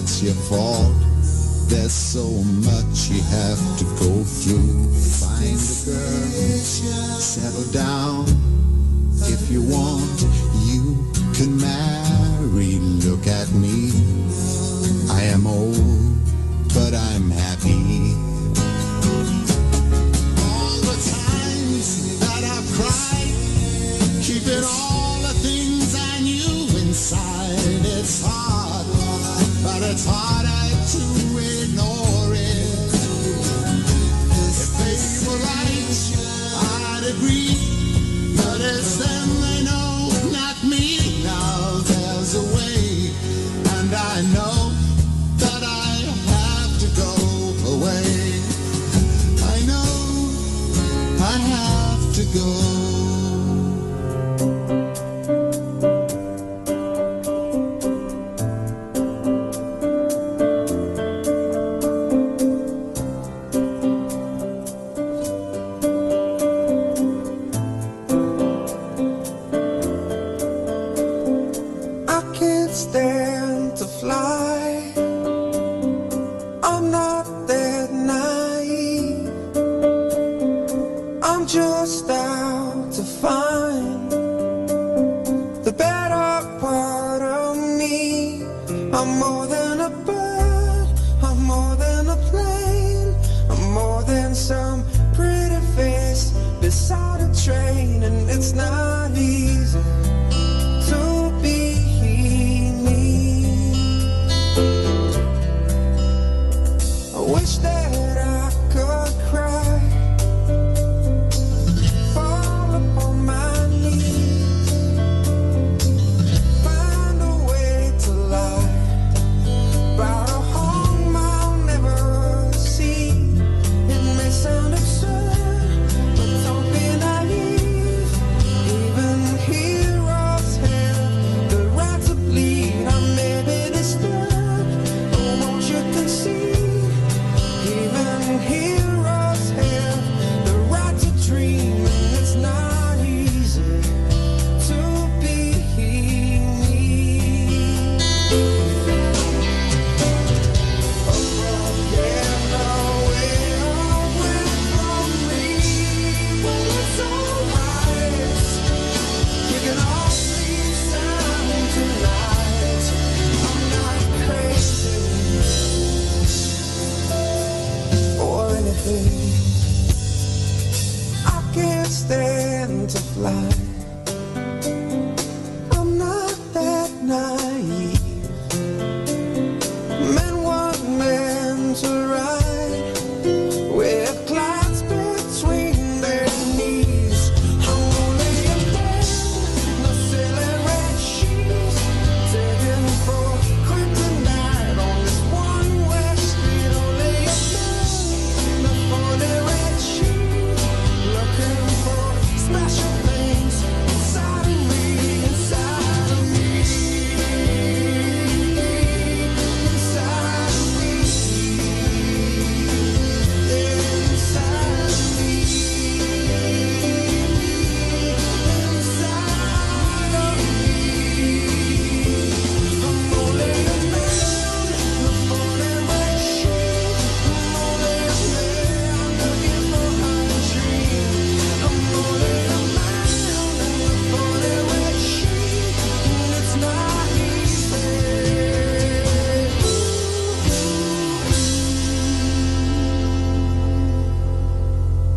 that's your fault. There's so much you have to go through. Find a girl, settle down. If you want, you can marry. Look at me, I am old, but I'm happy. All the times that I've cried, keeping all the things I knew inside. It's hard, but it's harder to ignore it. If they were right, I'd agree, but it's them they know, not me. Now there's a way, and I know that I have to go away. I know I have to go.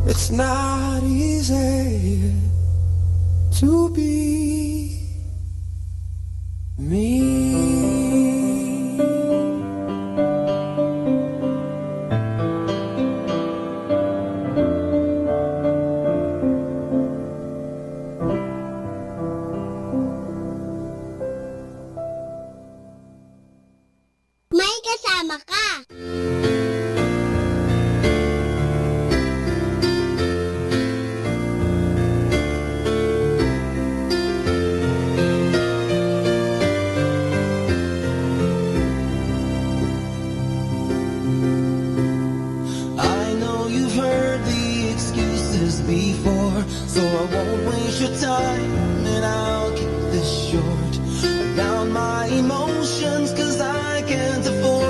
It's not easy to be me. May kasama ka. Before, so I won't waste your time, and I'll keep this short. Around my emotions, 'cause I can't afford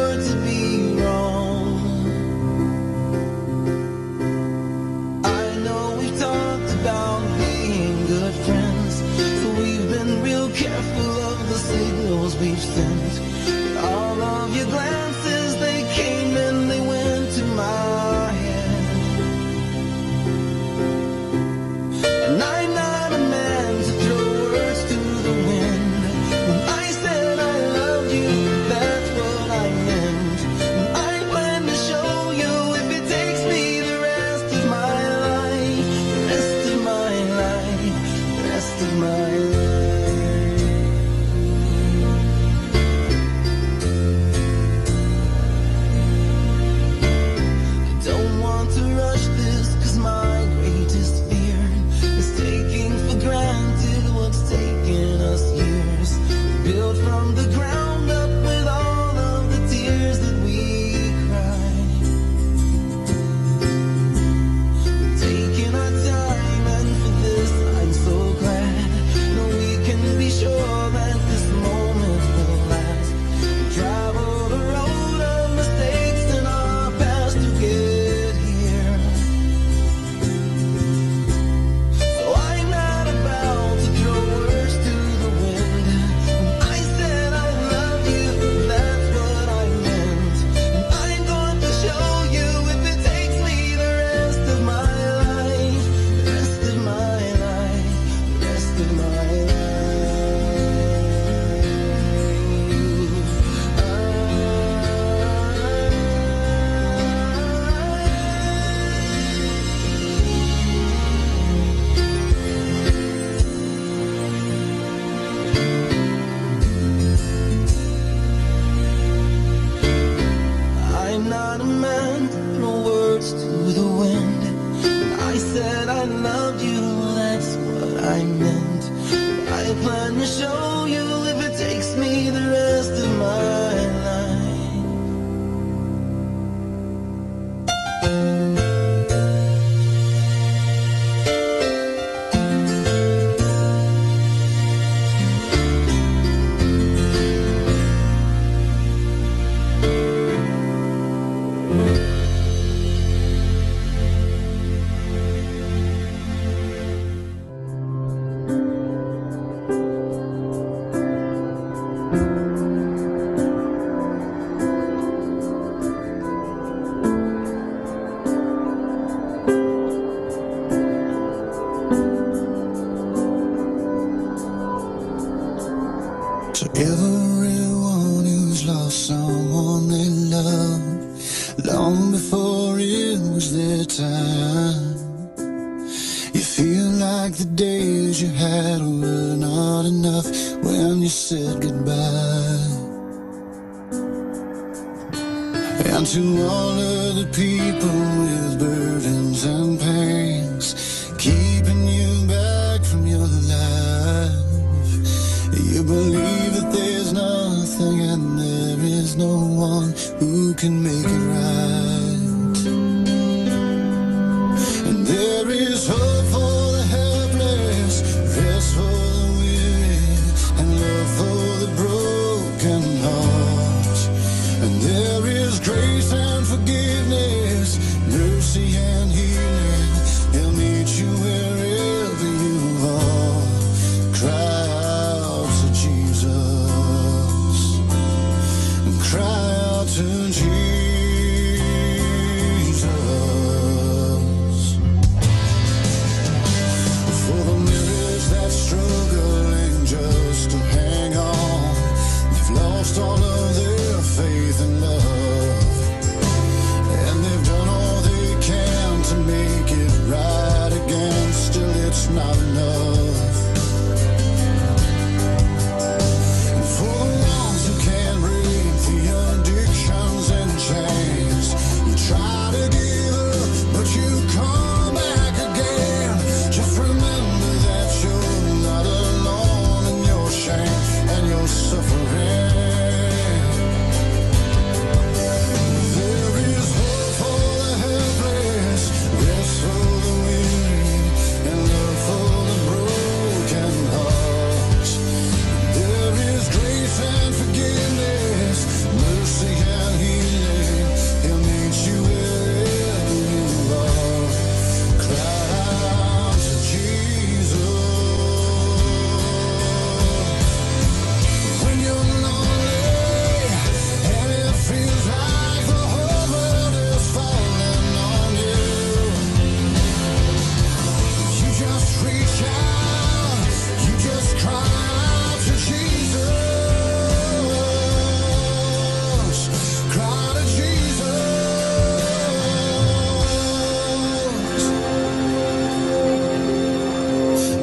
one they love, long before it was their time. You feel like the days you had were not enough when you said goodbye. And to all of the people with burdens and pains, keeping you back from your life, you believe that there's nothing and there is no one who can make it right. And there is hope for the helpless, rest for the weary, and love for the broken heart. And there is grace and forgiveness, mercy and healing. He'll meet you wherever you are. Cry out to Jesus, and cry out to Jesus. For the mirrors that struggling just to hang on, they've lost all of their faith and love, and they've done all they can to make it right again. Still it's not enough. And for the ones who can't break the addictions and chains, you try to give up, but you come back again. Just remember that you're not alone in your shame and your suffering. There is hope for the helpless, rest for the weary, and love for the broken heart. There is grace and forgiveness, mercy and healing. He'll meet you wherever you are. Cry out to Jesus. When you're lonely and it feels like the whole world is falling on you, you just reach out, you just cry out to Jesus. Cry to Jesus.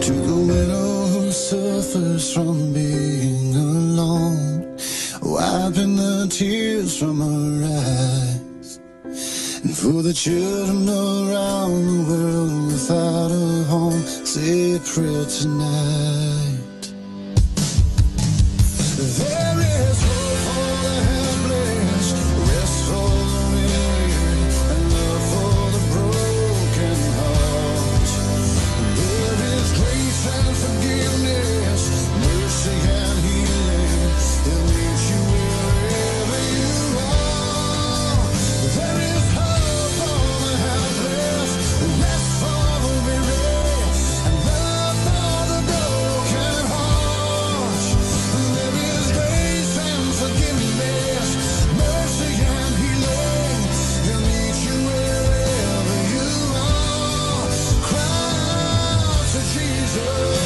To the widow who suffers from being alone, wiping the tears from her eyes. And for the children around the world without a home, say a prayer tonight. There is hope for the helpless, rest for the weary, and love for the broken heart. There is grace and forgiveness, mercy and healing. He'll meet you wherever you are. There is hope for the helpless, rest for the weary, and love for the broken heart. There is grace and forgiveness, mercy and healing. He'll meet you wherever you are. Cry out to Jesus.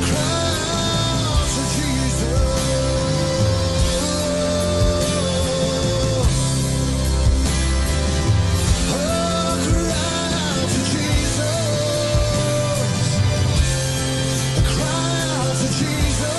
Cry out to Jesus. Oh, cry out to Jesus. Cry out to Jesus.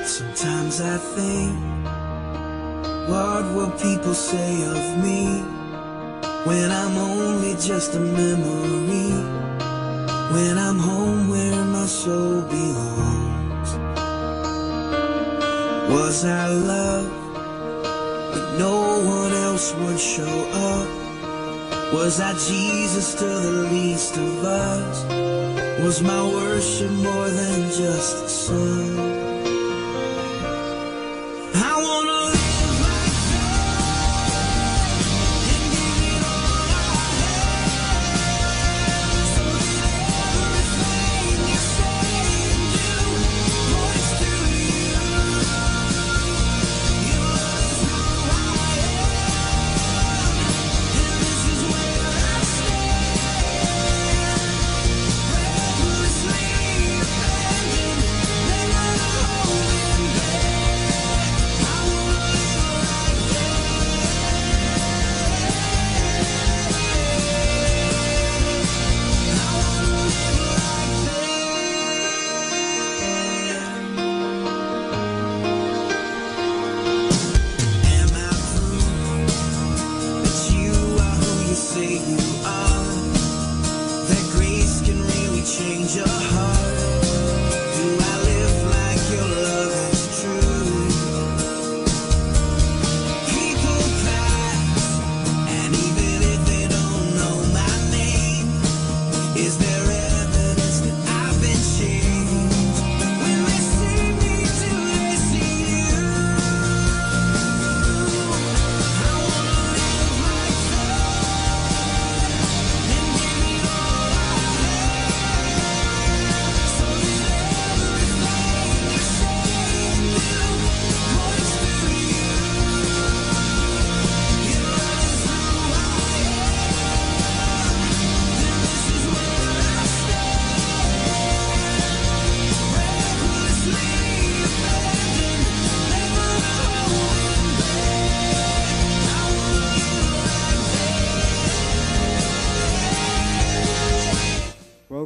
Sometimes I think, what will people say of me when I'm only just a memory? When I'm home where my soul belongs. Was I loved, but no one else would show up? Was I Jesus to the least of us? Was my worship more than just a song? I wanna live like joy and give it all I have, so that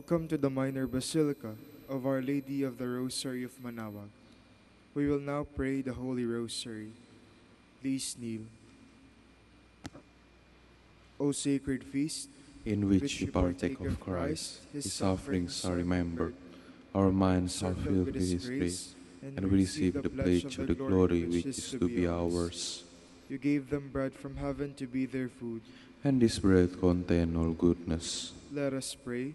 Welcome to the Minor Basilica of Our Lady of the Rosary of Manaoag. We will now pray the Holy Rosary. Please kneel. O sacred feast, in which you partake of Christ, his sufferings are remembered, our minds are filled with his grace, and we receive the pledge of the glory which is to be ours. You gave them bread from heaven to be their food. And this bread contains all goodness. Let us pray.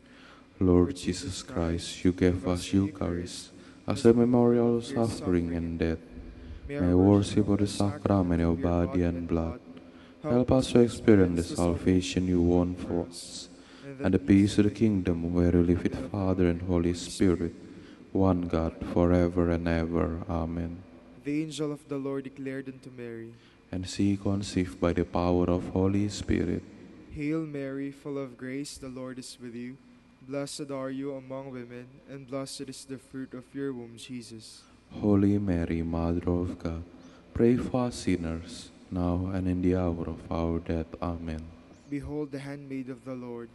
Lord Jesus Christ, you gave us Eucharist as a memorial of suffering and death. May worship of the sacrament of body and blood help us to experience the salvation you won for us, and the peace of the kingdom where you live with Father and Holy Spirit, one God, forever and ever. Amen. The angel of the Lord declared unto Mary, and she conceived by the power of Holy Spirit. Hail Mary, full of grace, the Lord is with you. Blessed are you among women, and blessed is the fruit of your womb, Jesus. Holy Mary, Mother of God, pray for us sinners, now and in the hour of our death. Amen. Behold the handmaid of the Lord.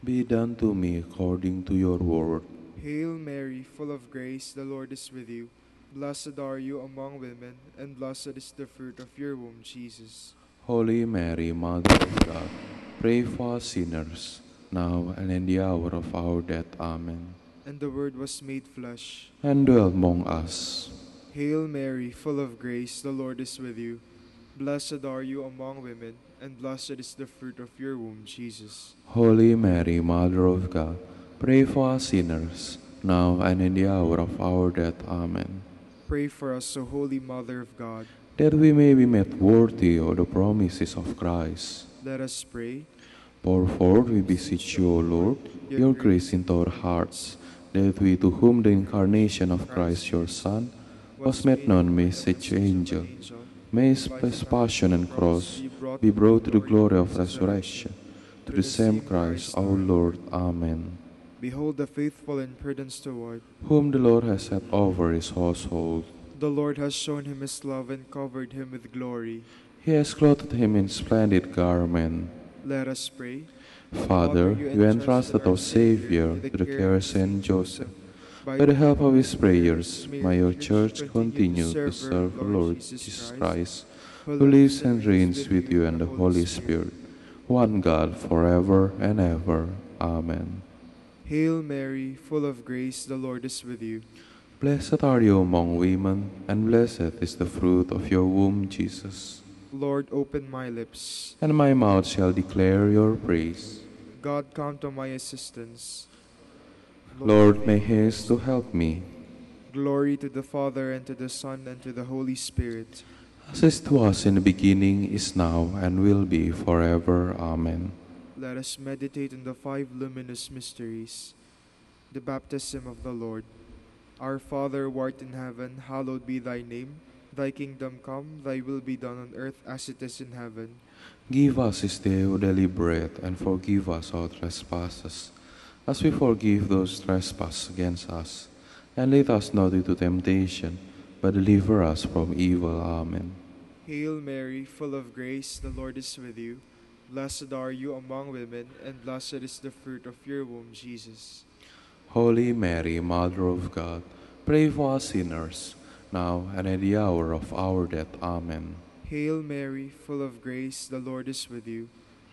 Be done to me according to your word. Hail Mary, full of grace, the Lord is with you. Blessed are you among women, and blessed is the fruit of your womb, Jesus. Holy Mary, Mother of God, pray for us sinners, now and in the hour of our death. Amen. And the Word was made flesh, and dwelt among us. Hail Mary, full of grace, the Lord is with you. Blessed are you among women, and blessed is the fruit of your womb, Jesus. Holy Mary, Mother of God, pray for us sinners, now and in the hour of our death. Amen. Pray for us, O Holy Mother of God, that we may be made worthy of the promises of Christ. Let us pray. Pour forth, we beseech you, O Lord, your grace into our hearts, that we, to whom the incarnation of Christ your Son was made known by such angel, may his passion and cross be brought to the glory of resurrection, through the same Christ our Lord. Amen. Behold the faithful and prudent steward, whom the Lord has set over his household. The Lord has shown him his love and covered him with glory. He has clothed him in splendid garment. Let us pray. Father, you entrusted our Savior to the care of Saint Joseph. By the help of his prayers, may your Church continue to serve the Lord Jesus Christ, who lives and reigns with you and the Holy Spirit, one God, forever and ever. Amen. Hail Mary, full of grace, the Lord is with you. Blessed are you among women, and blessed is the fruit of your womb, Jesus. Lord, open my lips, and my mouth shall declare your praise. God, come to my assistance. Lord, make haste to help me. Glory to the Father, and to the Son, and to the Holy Spirit. As it was in the beginning, is now, and will be forever. Amen. Let us meditate on the five luminous mysteries. The baptism of the Lord. Our Father, who art in heaven, hallowed be thy name. Thy kingdom come, thy will be done on earth as it is in heaven. Give us this day our daily bread, and forgive us our trespasses, as we forgive those trespass against us. And lead us not into temptation, but deliver us from evil. Amen. Hail Mary, full of grace, the Lord is with you. Blessed are you among women, and blessed is the fruit of your womb, Jesus. Holy Mary, Mother of God, pray for us sinners, now and at the hour of our death. Amen. Hail Mary, full of grace, the Lord is with you.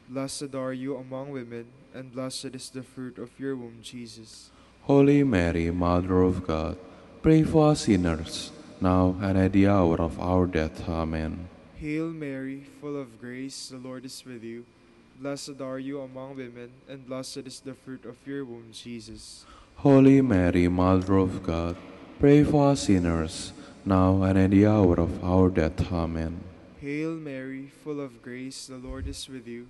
Blessed are you among women, and blessed is the fruit of your womb, Jesus. Holy Mary, Mother of God, pray for us sinners, now and at the hour of our death. Amen. Hail Mary, full of grace, the Lord is with you. Blessed are you among women, and blessed is the fruit of your womb, Jesus. Holy Mary, Mother of God, pray for us sinners, now and at the hour of our death. Amen. Hail Mary, full of grace, the Lord is with you.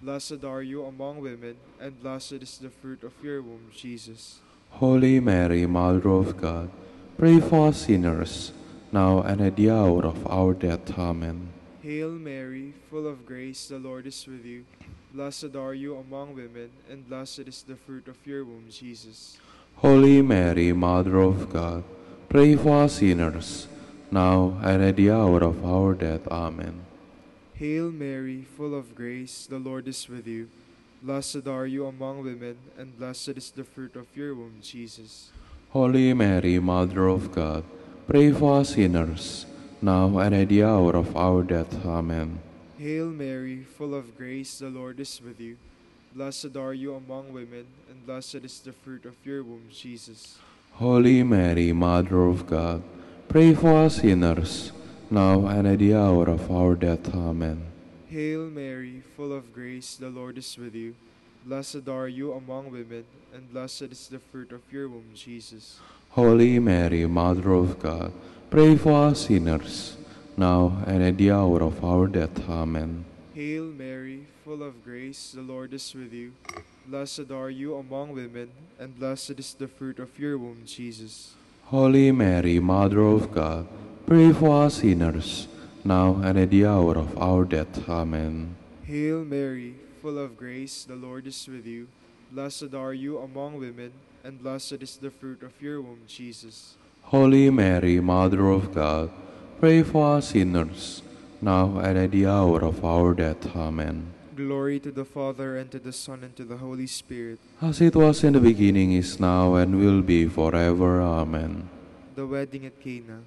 Blessed are you among women, and blessed is the fruit of your womb, Jesus. Holy Mary, Mother of God, pray for us sinners, now and at the hour of our death. Amen. Hail Mary, full of grace, the Lord is with you. Blessed are you among women, and blessed is the fruit of your womb, Jesus. Holy Mary, Mother of God, pray for us sinners, now and at the hour of our death. Amen. Hail Mary, full of grace, the Lord is with you. Blessed are you among women, and blessed is the fruit of your womb, Jesus. Holy Mary, Mother of God, pray for us sinners, now and at the hour of our death. Amen. Hail Mary, full of grace, the Lord is with you. Blessed are you among women, and blessed is the fruit of your womb, Jesus. Holy Mary, Mother of God, pray for us sinners, now and at the hour of our death. Amen. Hail Mary, full of grace, the Lord is with you. Blessed are you among women, and blessed is the fruit of your womb, Jesus. Holy Mary, Mother of God, pray for us sinners, now and at the hour of our death. Amen. Hail Mary, full of grace, the Lord is with you. Blessed are you among women, and blessed is the fruit of your womb, Jesus. Holy Mary, Mother of God, pray for us sinners, now and at the hour of our death. Amen. Hail Mary, full of grace, the Lord is with you. Blessed are you among women, and blessed is the fruit of your womb, Jesus. Holy Mary, Mother of God, pray for us sinners, now and at the hour of our death. Amen. Glory to the Father, and to the Son, and to the Holy Spirit. As it was in the beginning, is now, and will be forever. Amen. The wedding at Cana.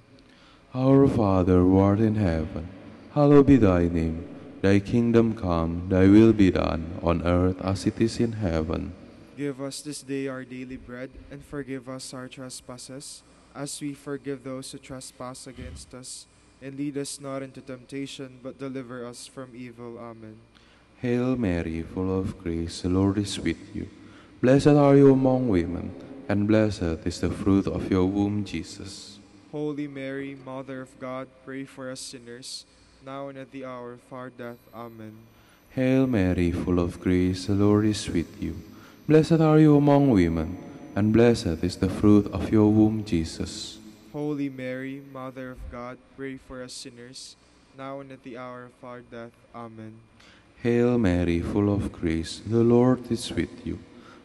Our Father, who art in heaven, hallowed be thy name. Thy kingdom come, thy will be done, on earth as it is in heaven. Give us this day our daily bread, and forgive us our trespasses, as we forgive those who trespass against us. And lead us not into temptation, but deliver us from evil. Amen. Hail Mary, full of grace, the Lord is with you. Blessed are you among women, and blessed is the fruit of your womb, Jesus. Holy Mary, Mother of God, pray for us sinners, now and at the hour of our death. Amen. Hail Mary, full of grace, the Lord is with you. Blessed are you among women, and blessed is the fruit of your womb, Jesus. Holy Mary, Mother of God, pray for us sinners, now and at the hour of our death. Amen. Hail Mary, full of grace, the Lord is with you.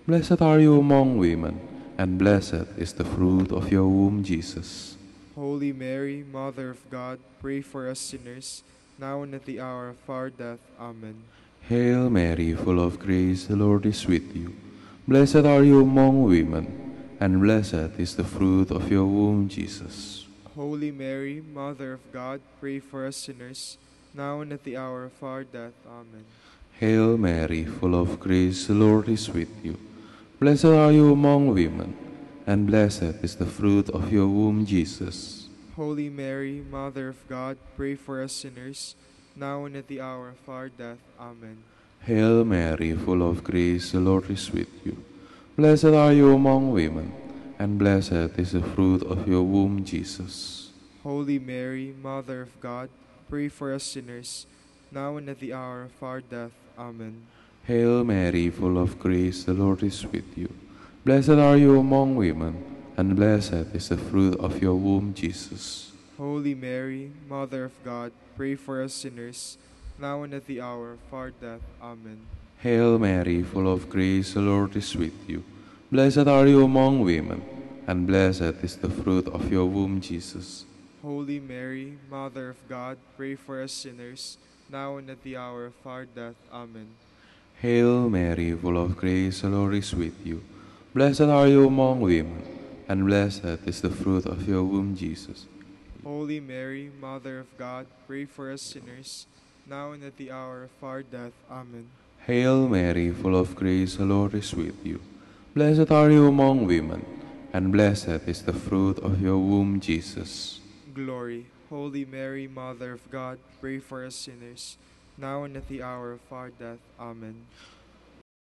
Blessed are you among women, and blessed is the fruit of your womb, Jesus. Holy Mary, Mother of God, pray for us sinners, now and at the hour of our death. Amen. Hail Mary, full of grace, the Lord is with you. Blessed are you among women, and blessed is the fruit of your womb, Jesus. Holy Mary, Mother of God, pray for us sinners, now and at the hour of our death. Amen. Hail Mary, full of grace, the Lord is with you. Blessed are you among women, and blessed is the fruit of your womb, Jesus. Holy Mary, Mother of God, pray for us sinners, now and at the hour of our death. Amen. Hail Mary, full of grace, the Lord is with you. Blessed are you among women, and blessed is the fruit of your womb, Jesus. Holy Mary, Mother of God, pray for us sinners, now and at the hour of our death. Amen. Hail Mary, full of grace, the Lord is with you. Blessed are you among women, and blessed is the fruit of your womb, Jesus. Holy Mary, Mother of God, pray for us sinners, now and at the hour of our death. Amen. Hail Mary, full of grace, the Lord is with you. Blessed are you among women, and blessed is the fruit of your womb, Jesus. Holy Mary, Mother of God, pray for us sinners, now and at the hour of our death. Amen. Hail Mary, full of grace, the Lord is with you. Blessed are you among women, and blessed is the fruit of your womb, Jesus. Holy Mary, Mother of God, pray for us sinners, now and at the hour of our death. Amen. Hail Mary, full of grace, the Lord is with you. Blessed are you among women, and blessed is the fruit of your womb, Jesus. Glory. Holy Mary, Mother of God, pray for us sinners, now and at the hour of our death. Amen.